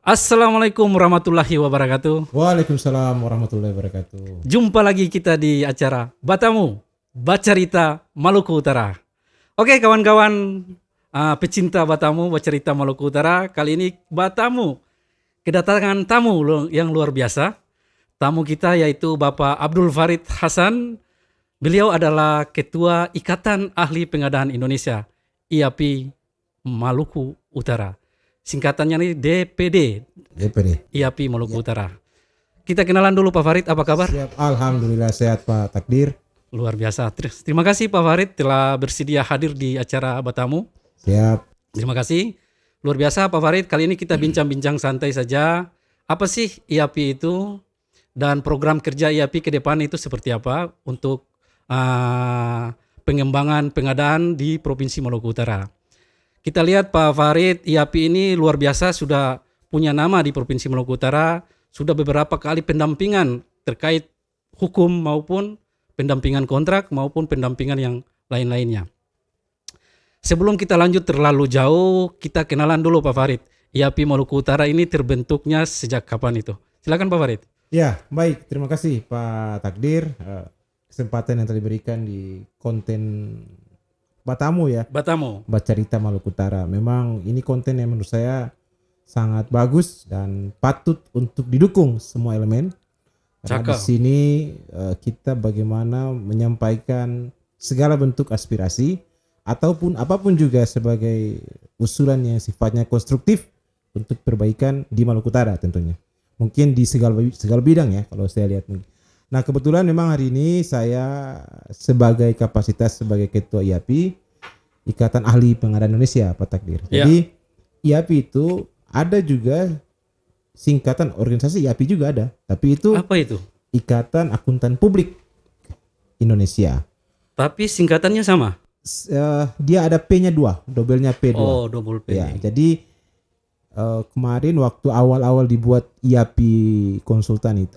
Assalamualaikum warahmatullahi wabarakatuh. Waalaikumsalam warahmatullahi wabarakatuh. Jumpa lagi kita di acara Batamu, Bacarita Maluku Utara. Oke kawan-kawan pecinta Batamu, Bacarita Maluku Utara. Kali ini Batamu kedatangan tamu yang luar biasa. Tamu kita yaitu Bapak Abdul Farid Hasan. Beliau adalah Ketua Ikatan Ahli Pengadaan Indonesia, IAPI Maluku Utara. Singkatannya nih DPD. IAPI Maluku Utara. Kita kenalan dulu Pak Farid, apa kabar? Siap, alhamdulillah sehat Pak Takdir. Luar biasa. Terima kasih Pak Farid telah bersedia hadir di acara Batamu. Siap. Terima kasih. Luar biasa Pak Farid, kali ini kita bincang-bincang santai saja. Apa sih IAPI itu dan program kerja IAPI ke depan itu seperti apa untuk pengembangan pengadaan di Provinsi Maluku Utara. Kita lihat Pak Farid, IAPI ini luar biasa, sudah punya nama di Provinsi Maluku Utara, sudah beberapa kali pendampingan terkait hukum maupun pendampingan kontrak maupun pendampingan yang lain-lainnya. Sebelum kita lanjut terlalu jauh, kita kenalan dulu Pak Farid. IAPI Maluku Utara ini terbentuknya sejak kapan itu? Silakan Pak Farid. Ya, baik. Terima kasih Pak Takdir. Kesempatan yang telah diberikan di konten Batamu ya. Batamu. Bacarita Maluku Utara. Memang ini konten yang menurut saya sangat bagus dan patut untuk didukung semua elemen. Karena di sini kita bagaimana menyampaikan segala bentuk aspirasi ataupun apapun juga sebagai usulan yang sifatnya konstruktif untuk perbaikan di Maluku Utara tentunya. Mungkin di segala bidang ya kalau saya lihat. Nah kebetulan memang hari ini saya sebagai kapasitas sebagai Ketua IAPI Ikatan Ahli Pengadaan Indonesia Pak Takdir. Jadi IAPI itu ada juga singkatan organisasi IAPI juga ada. Tapi itu apa itu? Ikatan Akuntan Publik Indonesia. Tapi singkatannya sama? Dia ada P-nya 2, dobelnya P2. Oh, double P. Ya, jadi kemarin waktu awal-awal dibuat IAPI konsultan itu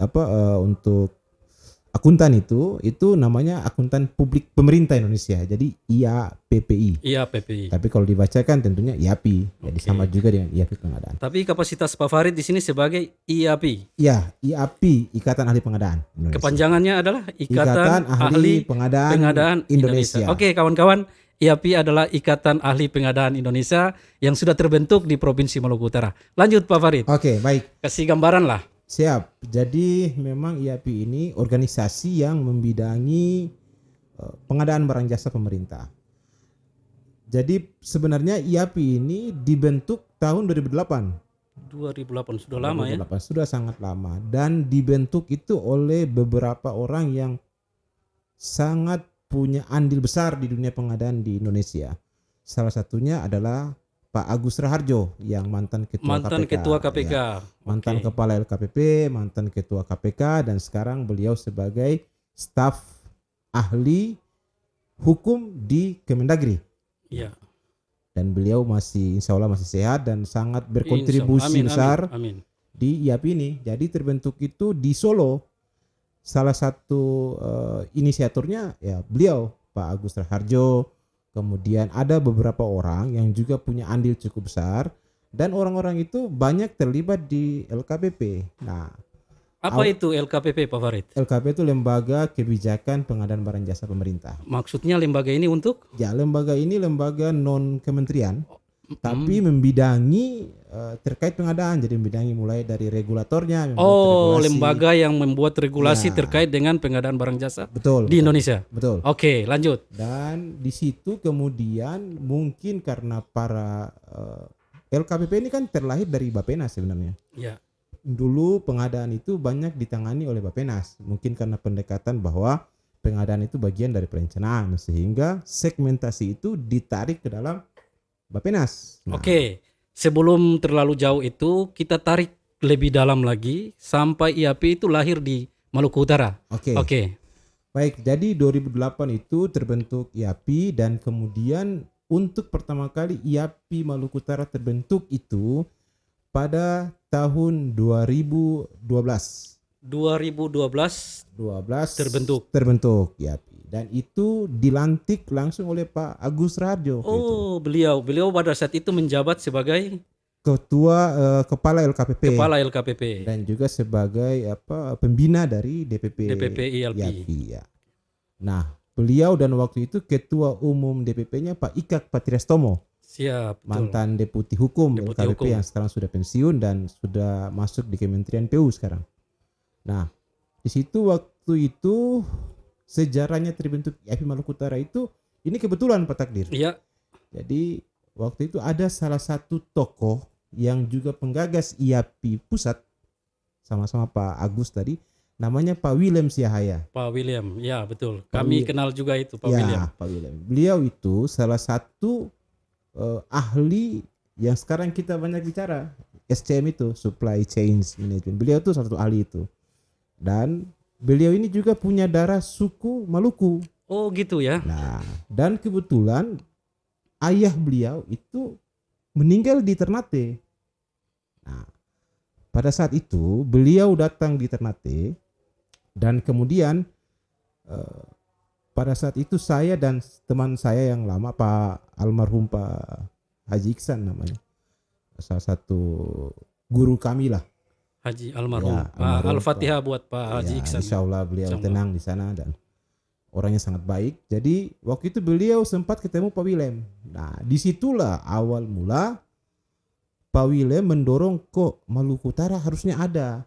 untuk akuntan itu namanya Akuntan Publik Pemerintah Indonesia. Jadi IAPPI. IAPPI. Tapi kalau dibacakan tentunya IAPI. Jadi sama juga dengan IAPI Pengadaan. Tapi kapasitas Pak Farid di sini sebagai IAPI. Ya, IAPI Ikatan Ahli Pengadaan Indonesia. Kepanjangannya adalah Ikatan Ahli Pengadaan Indonesia. Oke, kawan-kawan, IAPI adalah Ikatan Ahli Pengadaan Indonesia yang sudah terbentuk di Provinsi Maluku Utara. Lanjut Pak Farid. Oke, baik. Kasih gambaran lah. Siap. Jadi memang IAPI ini organisasi yang membidangi pengadaan barang jasa pemerintah. Jadi sebenarnya IAPI ini dibentuk tahun 2008. 2008 sudah lama 2008, ya. Sudah sangat lama dan dibentuk itu oleh beberapa orang yang sangat punya andil besar di dunia pengadaan di Indonesia. Salah satunya adalah Pak Agus Raharjo yang mantan ketua KPK. Ya. Mantan kepala LKPP, mantan ketua KPK dan sekarang beliau sebagai staf ahli hukum di Kemendagri. Iya. Dan beliau insya Allah masih sehat dan sangat berkontribusi besar di IAPI ini. Jadi terbentuk itu di Solo. Salah satu inisiatornya ya beliau Pak Agus Raharjo. Kemudian ada beberapa orang yang juga punya andil cukup besar dan orang-orang itu banyak terlibat di LKPP. Nah, apa itu LKPP Pak Farid? LKPP itu Lembaga Kebijakan Pengadaan Barang Jasa Pemerintah. Maksudnya lembaga ini untuk? Ya, lembaga ini lembaga non kementerian, tapi membidangi terkait pengadaan. Jadi membidangi mulai dari regulatornya. Lembaga yang membuat regulasi terkait dengan pengadaan barang jasa. Di Indonesia. Betul. Oke, lanjut. Dan di situ kemudian mungkin karena para LKPP ini kan terlahir dari Bappenas sebenarnya. Ya. Dulu pengadaan itu banyak ditangani oleh Bappenas. Mungkin karena pendekatan bahwa pengadaan itu bagian dari perencanaan sehingga segmentasi itu ditarik ke dalam Bappenas. Nah. Oke. Sebelum terlalu jauh itu kita tarik lebih dalam lagi sampai IAPI itu lahir di Maluku Utara. Oke. Baik, jadi 2008 itu terbentuk IAPI dan kemudian untuk pertama kali IAPI Maluku Utara terbentuk itu pada tahun 2012. 2012 terbentuk IAPI. Dan itu dilantik langsung oleh Pak Agus Raharjo. Oh, beliau pada saat itu menjabat sebagai kepala LKPP Kepala LKPP, dan juga sebagai pembina dari DPP ILP. IAPI ya. Nah, beliau dan waktu itu ketua umum DPP-nya Pak Ikak Patriastomo, Siap, betul. mantan deputi hukum Deputi LKPP hukum. yang sekarang sudah pensiun dan sudah masuk di Kementerian PU sekarang. Nah, di situ waktu itu sejarahnya terbentuk IAPI Maluku Utara itu ini kebetulan Pak Takdir. Iya, Jadi waktu itu ada salah satu tokoh yang juga penggagas IAPI pusat sama-sama Pak Agus tadi, namanya Pak William Siahaya. Pak William. Ya, betul. Kami kenal juga itu Pak William. Pak William. Beliau itu salah satu ahli yang sekarang kita banyak bicara, SCM itu, Supply Chain Management. Beliau itu salah satu ahli itu. Dan beliau ini juga punya darah suku Maluku. Oh, gitu ya. Nah, dan kebetulan ayah beliau itu meninggal di Ternate. Nah, pada saat itu beliau datang di Ternate dan kemudian pada saat itu saya dan teman saya yang lama Pak almarhum Pak Haji Iksan namanya, salah satu guru kami lah. Haji almarhum. Ya, almarhum Al-Fatihah buat Pak Haji Ya, Iksan. insya Allah beliau Insya Allah. tenang di sana dan orangnya sangat baik. Jadi waktu itu beliau sempat ketemu Pak William. Nah, disitulah awal mula Pak William mendorong kok Maluku Utara harusnya ada.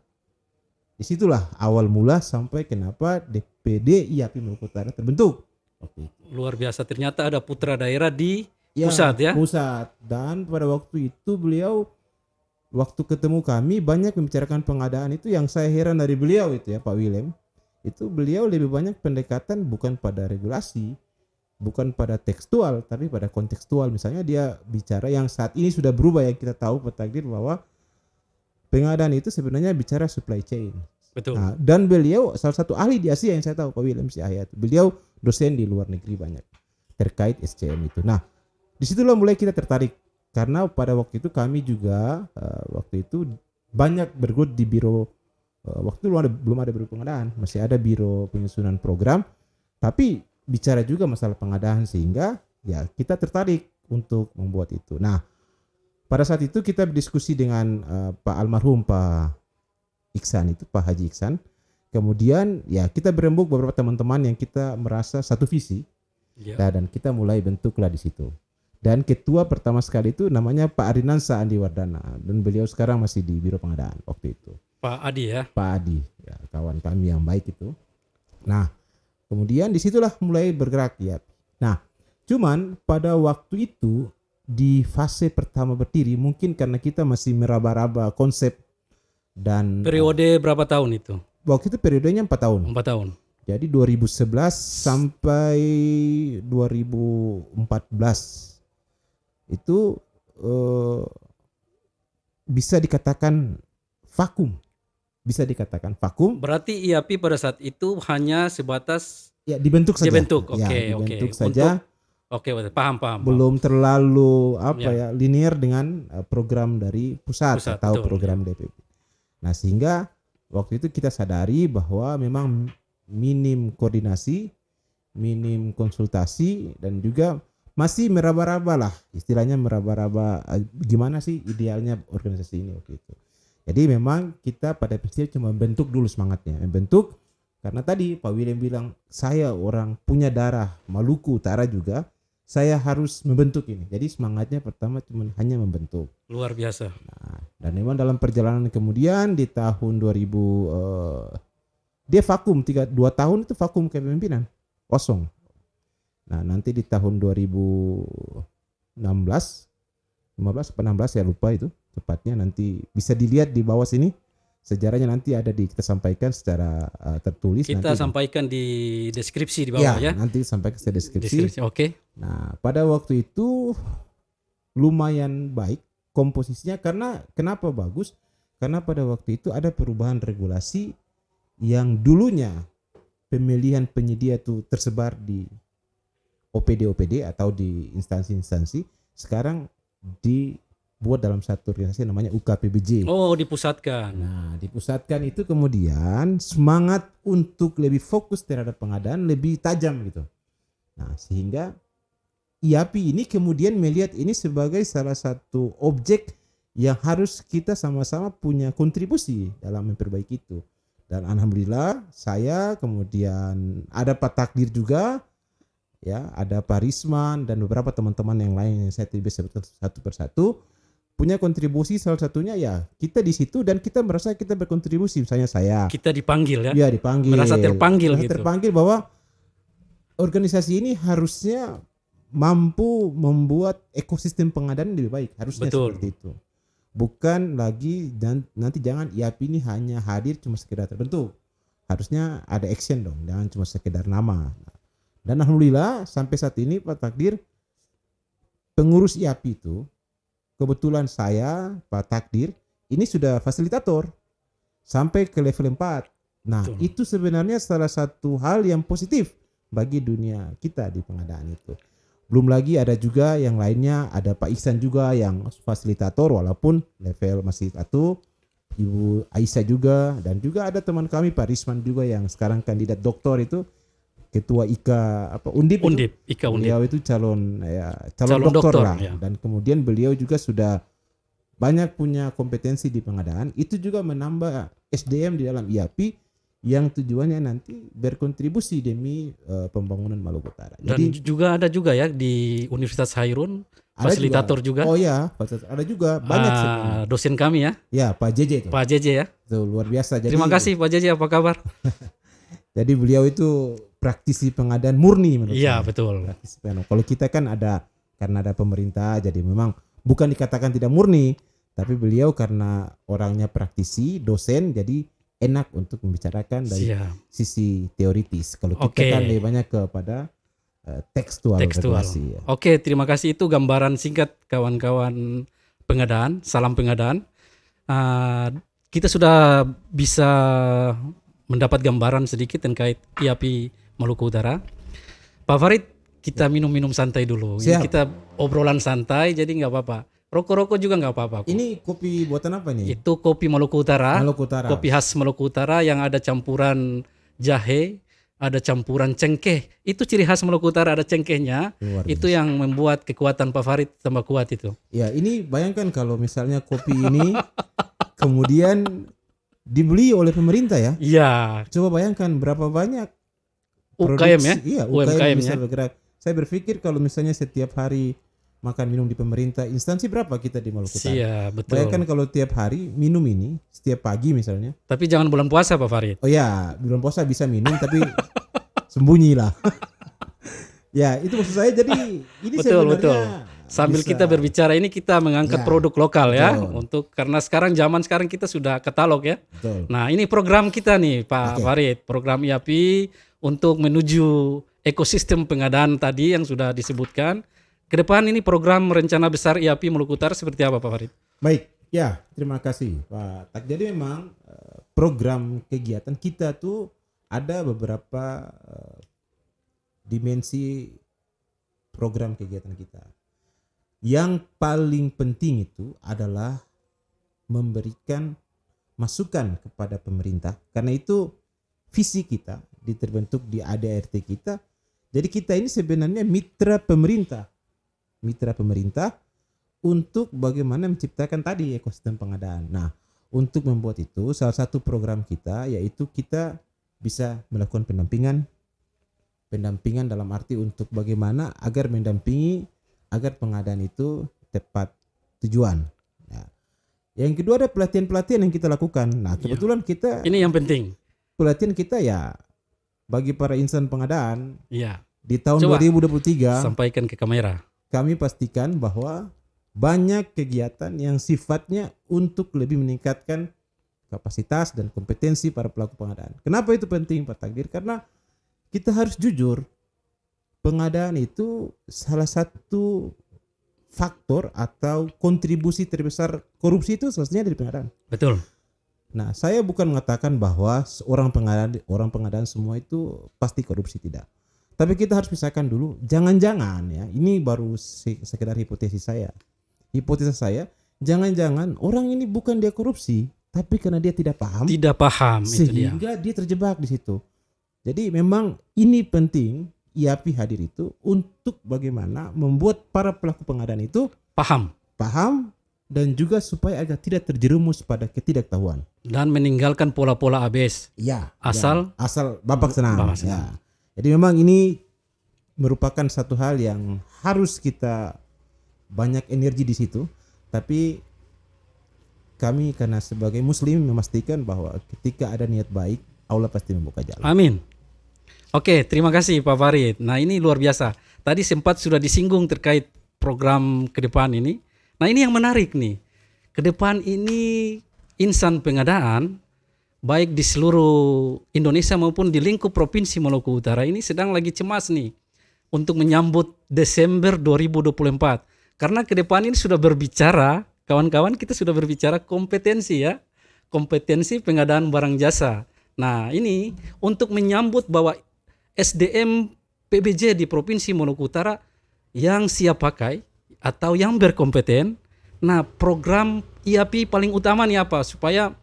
Disitulah awal mula sampai kenapa DPD IAPI Maluku Utara terbentuk. Oke. Luar biasa, ternyata ada putra daerah di Ya, pusat ya. Pusat. Dan pada waktu itu beliau waktu ketemu kami banyak membicarakan pengadaan itu yang saya heran dari beliau itu ya Pak William. Itu beliau lebih banyak pendekatan bukan pada regulasi, bukan pada tekstual, tapi pada kontekstual. Misalnya dia bicara yang saat ini sudah berubah yang kita tahu Pak Takdir bahwa pengadaan itu sebenarnya bicara supply chain. Betul. Nah, dan beliau salah satu ahli di Asia yang saya tahu Pak William Siahaya. Beliau dosen di luar negeri banyak terkait SCM itu. Nah, disitulah mulai kita tertarik karena pada waktu itu kami juga waktu itu banyak bergelut di biro. Waktu itu belum ada biro pengadaan, masih ada biro penyusunan program, tapi bicara juga masalah pengadaan sehingga ya kita tertarik untuk membuat itu. Nah, pada saat itu kita berdiskusi dengan Pak almarhum Pak Iksan itu, Pak Haji Iksan. Kemudian ya kita berembuk beberapa teman-teman yang kita merasa satu visi. Ya. Dan kita mulai bentuklah di situ. Dan ketua pertama sekali itu namanya Pak Arinansa Andi Wardana dan beliau sekarang masih di biro pengadaan waktu itu. Pak Adi ya. Pak Adi, ya, kawan kami yang baik itu. Nah, kemudian disitulah mulai bergerak ya. Nah, cuman pada waktu itu di fase pertama berdiri mungkin karena kita masih meraba-raba konsep dan Periode berapa tahun itu? waktu itu periodenya 4 tahun. 4 tahun. Jadi 2011 sampai 2014 itu bisa dikatakan vakum. Bisa dikatakan vakum. Berarti IAPI pada saat itu hanya sebatas Ya, dibentuk saja. dibentuk. Ya, Oke, dibentuk oke. saja. Oke, paham. Belum terlalu Ya. linear dengan program dari pusat atau betul, program DPP. Nah, sehingga waktu itu kita sadari bahwa memang minim koordinasi, minim konsultasi dan juga masih meraba-raba lah, istilahnya meraba-raba gimana sih idealnya organisasi ini waktu itu. Jadi memang kita pada prinsipnya cuma bentuk dulu semangatnya, membentuk karena tadi Pak William bilang saya orang punya darah Maluku Utara juga, saya harus membentuk ini. Jadi semangatnya pertama cuma hanya membentuk. Luar biasa. Nah, dan memang dalam perjalanan kemudian di tahun 2000 dia vakum 2 tahun itu vakum kepemimpinan kosong. Nah, nanti di tahun 2016 15 atau 16 saya lupa itu tepatnya, nanti bisa dilihat di bawah sini sejarahnya, nanti ada kita sampaikan secara tertulis. Kita nanti sampaikan di deskripsi di bawah ya. Nanti sampai ke deskripsi. Oke. Nah, pada waktu itu lumayan baik komposisinya karena kenapa bagus? Karena pada waktu itu ada perubahan regulasi yang dulunya pemilihan penyedia itu tersebar di OPD atau di instansi-instansi, sekarang dibuat dalam satu organisasi namanya UKPBJ. Oh, dipusatkan. Nah, dipusatkan itu kemudian semangat untuk lebih fokus terhadap pengadaan lebih tajam gitu. Nah, sehingga IAPI ini kemudian melihat ini sebagai salah satu objek yang harus kita sama-sama punya kontribusi dalam memperbaiki itu. Dan alhamdulillah saya, kemudian ada Pak Takdir juga, ya, ada Pak Risman dan beberapa teman-teman yang lain yang saya tidak bisa sebutkan satu persatu, punya kontribusi. Salah satunya ya kita di situ dan kita merasa kita berkontribusi. Misalnya saya, Kita dipanggil ya. ya dipanggil, Merasa terpanggil merasa gitu. terpanggil bahwa organisasi ini harusnya mampu membuat ekosistem pengadaan lebih baik, harusnya Betul. seperti itu. Bukan lagi dan nanti jangan IAP ini hanya hadir cuma sekedar terbentuk. Harusnya ada action dong, jangan cuma sekedar nama. Dan alhamdulillah sampai saat ini Pak Takdir, pengurus IAP itu kebetulan saya, Pak Takdir, ini sudah fasilitator sampai ke level 4. Nah, Betul. itu sebenarnya salah satu hal yang positif bagi dunia kita di pengadaan itu. Belum lagi ada juga yang lainnya, ada Pak Iksan juga yang fasilitator walaupun level masih 1, Ibu Aisyah juga, dan juga ada teman kami Pak Risman juga yang sekarang kandidat doktor itu, ketua IKA Undip, Ika Undip. beliau itu calon Calon doktor doktor, lah, ya. dan kemudian beliau juga sudah banyak punya kompetensi di pengadaan, itu juga menambah SDM di dalam IAP yang tujuannya nanti berkontribusi demi pembangunan Maluku Utara. Dan Jadi juga ada juga ya di Universitas Hairun ada fasilitator juga. Oh ya, ada juga banyak sebenarnya. Dosen kami ya, Ya, Pak JJ itu. Pak JJ ya. Itu luar biasa. Jadi, Terima kasih Pak JJ, apa kabar? Jadi beliau itu praktisi pengadaan murni menurut Iya, saya. betul. Praktisi pengadaan. Kalau kita kan ada karena ada pemerintah, jadi memang bukan dikatakan tidak murni, tapi beliau karena orangnya praktisi, dosen, jadi enak untuk membicarakan dari Siap. sisi teoritis. Kalau kita Oke. kan lebih banyak kepada tekstual. regulasi, ya. Oke, terima kasih, itu gambaran singkat kawan-kawan pengadaan. Salam pengadaan. Kita sudah bisa mendapat gambaran sedikit terkait IAP Maluku Utara. Pak Farid, kita minum-minum santai dulu. Ini Siap. kita obrolan santai, jadi nggak apa-apa. Rokok-rokok juga nggak apa-apa. Ini kopi buatan apa nih? Itu kopi Maluku Utara. Maluku Utara. Kopi khas Maluku Utara yang ada campuran jahe, ada campuran cengkeh. Itu ciri khas Maluku Utara, ada cengkehnya. Luar Itu yang membuat kekuatan Pak Farid tambah kuat itu. Ya, ini bayangkan kalau misalnya kopi ini kemudian dibeli oleh pemerintah ya. Iya, Coba bayangkan berapa banyak UKM ya. produksi- Iya, UMKM UKM bisa ya. bergerak. Saya berpikir kalau misalnya setiap hari makan minum di pemerintah, instansi berapa kita di Maluku Utara? Iya, betul. Bayangkan kalau tiap hari minum ini, setiap pagi misalnya. Tapi jangan bulan puasa Pak Farid. Oh ya, bulan puasa bisa minum tapi sembunyi lah. Ya, itu maksud saya. Jadi ini Betul, sebenarnya betul. Sambil bisa- kita berbicara ini kita mengangkat Ya, produk lokal ya, betul. untuk karena zaman sekarang kita sudah katalog ya. Betul. Nah, ini program kita nih Pak Oke. Farid, program IAP untuk menuju ekosistem pengadaan tadi yang sudah disebutkan. Ke depan ini program rencana besar IAP Maluku Utara seperti apa Pak Farid? Baik, ya, terima kasih Pak Tak. Jadi memang program kegiatan kita tuh ada beberapa dimensi program kegiatan kita. Yang paling penting itu adalah memberikan masukan kepada pemerintah, karena itu visi kita terbentuk di ADRT kita. Jadi kita ini sebenarnya mitra pemerintah untuk bagaimana menciptakan tadi ekosistem pengadaan. Nah, untuk membuat itu salah satu program kita yaitu kita bisa melakukan pendampingan dalam arti untuk bagaimana agar mendampingi agar pengadaan itu tepat tujuan. Nah, yang kedua ada pelatihan-pelatihan yang kita lakukan. Nah, kebetulan kita Ini yang penting. pelatihan kita ya bagi para insan pengadaan Iya, di tahun Coba 2023 sampaikan ke kamera. kami pastikan bahwa banyak kegiatan yang sifatnya untuk lebih meningkatkan kapasitas dan kompetensi para pelaku pengadaan. Kenapa itu penting Pak Takdir? Karena kita harus jujur, pengadaan itu salah satu faktor atau kontribusi terbesar korupsi itu selesainya dari pengadaan. Betul. Nah, saya bukan mengatakan bahwa orang pengadaan semua itu pasti korupsi, tidak. Tapi kita harus pisahkan dulu, jangan-jangan ya, ini baru sekedar hipotesis saya. Hipotesa saya, jangan-jangan orang ini bukan dia korupsi, tapi karena dia tidak paham, Tidak paham itu dia. sehingga dia terjebak di situ. Jadi memang ini penting IAP hadir itu untuk bagaimana membuat para pelaku pengadaan itu Paham. paham dan juga supaya agar tidak terjerumus pada ketidaktahuan. Dan meninggalkan pola-pola ABS. Ya, Asal asal Bapak senang. Bapak senang. Ya. Jadi memang ini merupakan satu hal yang harus kita banyak energi di situ, tapi kami karena sebagai muslim memastikan bahwa ketika ada niat baik, Allah pasti membuka jalan. Amin. Oke, terima kasih Pak Farid. Nah, ini luar biasa. Tadi sempat sudah disinggung terkait program ke depan ini. Nah, ini yang menarik nih. Ke depan ini insan pengadaan baik di seluruh Indonesia maupun di lingkup Provinsi Maluku Utara ini sedang lagi cemas nih untuk menyambut Desember 2024. Karena ke depan ini sudah berbicara, kawan-kawan, kita sudah berbicara kompetensi ya. Kompetensi pengadaan barang jasa. Nah, ini untuk menyambut bahwa SDM PBJ di Provinsi Maluku Utara yang siap pakai atau yang berkompeten. Nah, program IAP paling utama nih apa? Supaya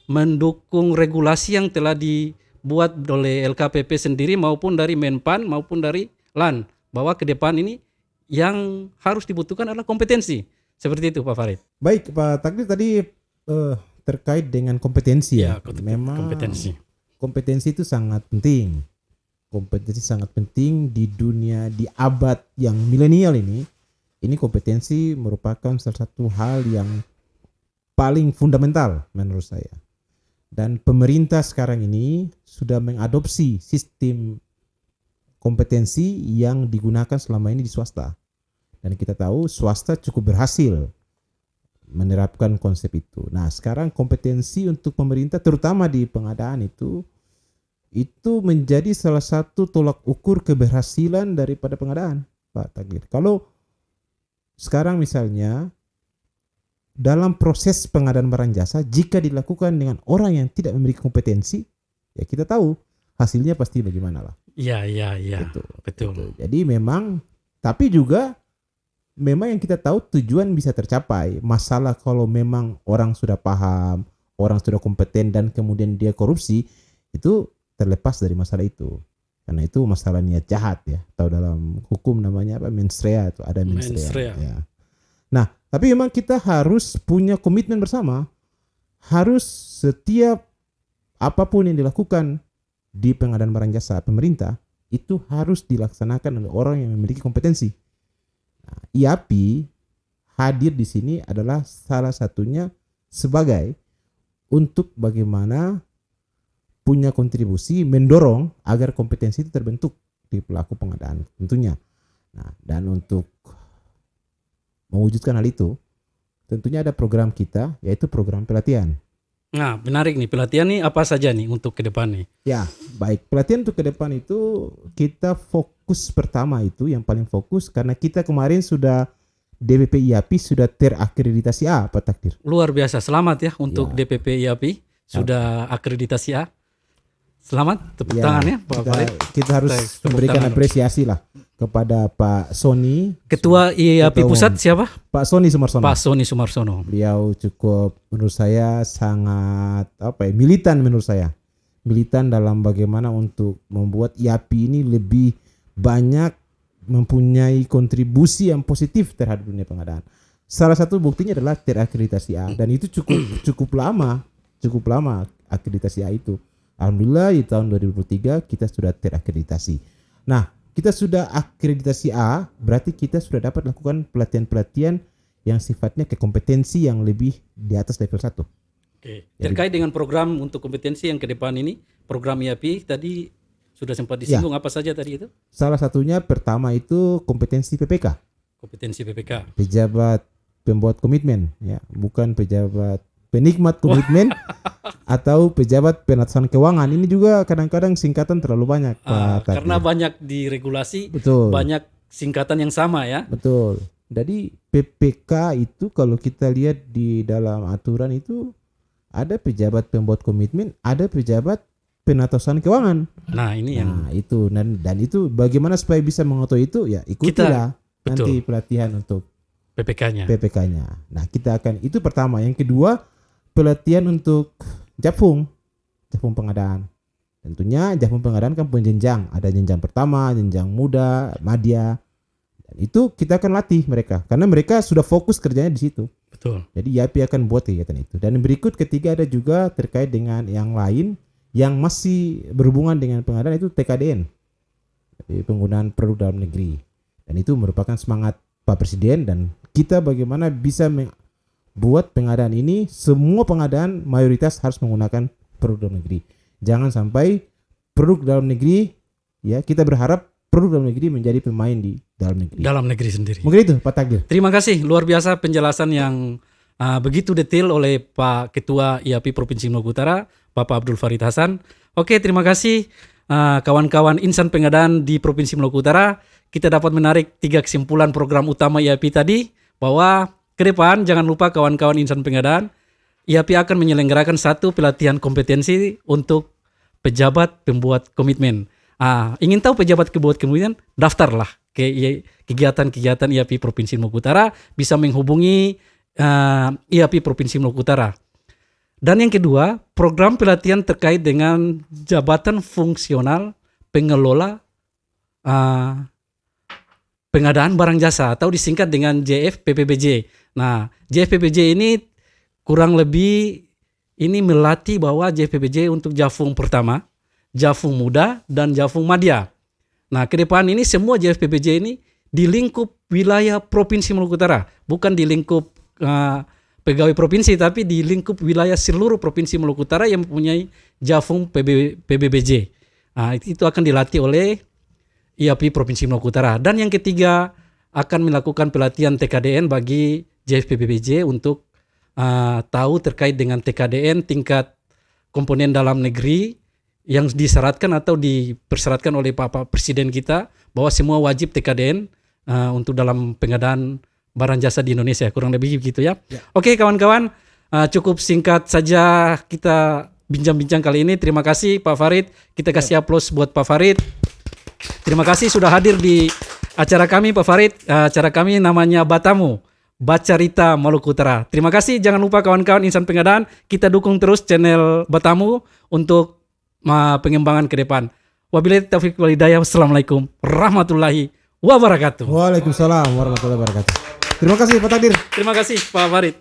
mendukung regulasi yang telah dibuat oleh LKPP sendiri maupun dari Menpan maupun dari LAN, bahwa ke depan ini yang harus dibutuhkan adalah kompetensi. Seperti itu Pak Farid. Baik Pak Takdir, tadi terkait dengan kompetensi ya. Memang kompetensi itu sangat penting. Kompetensi sangat penting di dunia di abad yang milenial ini. Ini kompetensi merupakan salah satu hal yang paling fundamental menurut saya. Dan pemerintah sekarang ini sudah mengadopsi sistem kompetensi yang digunakan selama ini di swasta. Dan kita tahu swasta cukup berhasil menerapkan konsep itu. Nah, sekarang kompetensi untuk pemerintah terutama di pengadaan itu menjadi salah satu tolak ukur keberhasilan daripada pengadaan, Pak Takdir. Kalau sekarang misalnya dalam proses pengadaan barang jasa, jika dilakukan dengan orang yang tidak memiliki kompetensi, ya kita tahu hasilnya pasti bagaimana lah. Iya. Betul. Jadi memang, tapi juga memang yang kita tahu tujuan bisa tercapai. Masalah kalau memang orang sudah paham, orang sudah kompeten dan kemudian dia korupsi, itu terlepas dari masalah itu. Karena itu masalah niat jahat ya. Atau dalam hukum namanya apa? Mens rea, itu ada mens rea. Ya. Nah, tapi memang kita harus punya komitmen bersama. Harus setiap apapun yang dilakukan di pengadaan barang jasa pemerintah itu harus dilaksanakan oleh orang yang memiliki kompetensi. Nah, IAPI hadir di sini adalah salah satunya sebagai untuk bagaimana punya kontribusi mendorong agar kompetensi itu terbentuk di pelaku pengadaan tentunya. Nah, dan untuk mewujudkan hal itu tentunya ada program kita, yaitu program pelatihan. Nah, menarik nih, pelatihan nih apa saja nih untuk ke depan nih? Ya, baik. Pelatihan untuk ke depan itu kita fokus pertama itu yang paling fokus karena kita kemarin sudah DPP IAPI sudah terakreditasi A, Pak Takdir. Luar biasa, selamat ya untuk DPP IAPI sudah akreditasi A. Selamat, tepuk tangan ya Pak Farid. Kita harus memberikan apresiasi lah kepada Pak Sony. Ketua IAPI Pusat siapa? Pak Sony Sumarsono. Pak Sony Sumarsono. Beliau cukup menurut saya sangat militan menurut saya. Militan dalam bagaimana untuk membuat IAPI ini lebih banyak mempunyai kontribusi yang positif terhadap dunia pengadaan. Salah satu buktinya adalah terakreditasi A dan itu cukup lama akreditasi A itu. Alhamdulillah di tahun 2023 kita sudah terakreditasi. Nah, kita sudah akreditasi A, berarti kita sudah dapat lakukan pelatihan-pelatihan yang sifatnya ke kompetensi yang lebih di atas level 1. Oke. Terkait dengan program untuk kompetensi yang ke depan ini, program IAPI tadi sudah sempat disinggung apa saja tadi itu? Salah satunya pertama itu kompetensi PPK. Kompetensi PPK. Pejabat pembuat komitmen, ya, bukan pejabat penikmat komitmen atau pejabat penatasan keuangan. Ini juga kadang-kadang singkatan terlalu banyak. Karena banyak di regulasi, betul. Banyak singkatan yang sama ya. Betul. Jadi PPK itu kalau kita lihat di dalam aturan itu ada pejabat pembuat komitmen, ada pejabat penatasan keuangan. Nah ini yang itu dan itu bagaimana supaya bisa mengetahui itu ya ikutilah nanti pelatihan untuk PPK-nya. Nah kita akan itu pertama. Yang kedua pelatihan untuk Japfung pengadaan. Tentunya Japfung pengadaan kan penjenjang. Ada jenjang pertama, jenjang muda, madya, Dan itu kita akan latih mereka karena mereka sudah fokus kerjanya di situ. Betul. Jadi IAP akan buat kegiatan itu. Dan berikut ketiga ada juga terkait dengan yang lain yang masih berhubungan dengan pengadaan, itu TKDN, jadi penggunaan produk dalam negeri. Dan itu merupakan semangat Pak Presiden, dan kita bagaimana bisa buat pengadaan ini, semua pengadaan mayoritas harus menggunakan produk dalam negeri. Jangan sampai produk dalam negeri, ya kita berharap produk dalam negeri menjadi pemain di dalam negeri. Dalam negeri sendiri. Mungkin itu Pak Takdir. Terima kasih, luar biasa penjelasan yang begitu detail oleh Pak Ketua IAPI Provinsi Maluku Utara, Bapak Abdul Farid Hasan. Oke, terima kasih kawan-kawan insan pengadaan di Provinsi Maluku Utara. Kita dapat menarik 3 kesimpulan program utama IAPI tadi, bahwa ke depan jangan lupa kawan-kawan insan pengadaan, IAPI akan menyelenggarakan 1 pelatihan kompetensi untuk pejabat pembuat komitmen. Ingin tahu pejabat pembuat komitmen? Daftarlah ke kegiatan-kegiatan IAPI Provinsi Maluku Utara, bisa menghubungi IAPI Provinsi Maluku Utara. Dan yang kedua, program pelatihan terkait dengan jabatan fungsional pengelola pengadaan barang jasa atau disingkat dengan JFPPBJ. Nah, JFPPBJ ini kurang lebih ini melatih bahwa JFPPBJ untuk Jafung pertama, Jafung muda, dan Jafung madya. Nah, ke depan ini semua JFPPBJ ini di lingkup wilayah Provinsi Maluku Utara, bukan di lingkup pegawai provinsi, tapi di lingkup wilayah seluruh Provinsi Maluku Utara yang mempunyai Jafung PBBJ. Nah, itu akan dilatih oleh IAPI Provinsi Maluku Utara. Dan yang ketiga, akan melakukan pelatihan TKDN bagi JFPBJ untuk tahu terkait dengan TKDN tingkat komponen dalam negeri yang disyaratkan atau dipersyaratkan oleh Bapak Presiden kita, bahwa semua wajib TKDN untuk dalam pengadaan barang jasa di Indonesia, kurang lebih begitu ya. Oke kawan-kawan, cukup singkat saja kita bincang-bincang kali ini. Terima kasih Pak Farid, kita kasih aplaus buat Pak Farid. Terima kasih sudah hadir di acara kami Pak Farid. Acara kami namanya Batamu, Bacarita Maluku Utara. Terima kasih, jangan lupa kawan-kawan insan pengadaan, kita dukung terus channel Batamu untuk pengembangan ke depan. Wabillahi taufiq wal hidayah. Wassalamualaikum warahmatullahi wabarakatuh. Waalaikumsalam warahmatullahi wabarakatuh. Terima kasih Pak Takdir. Terima kasih Pak Farid.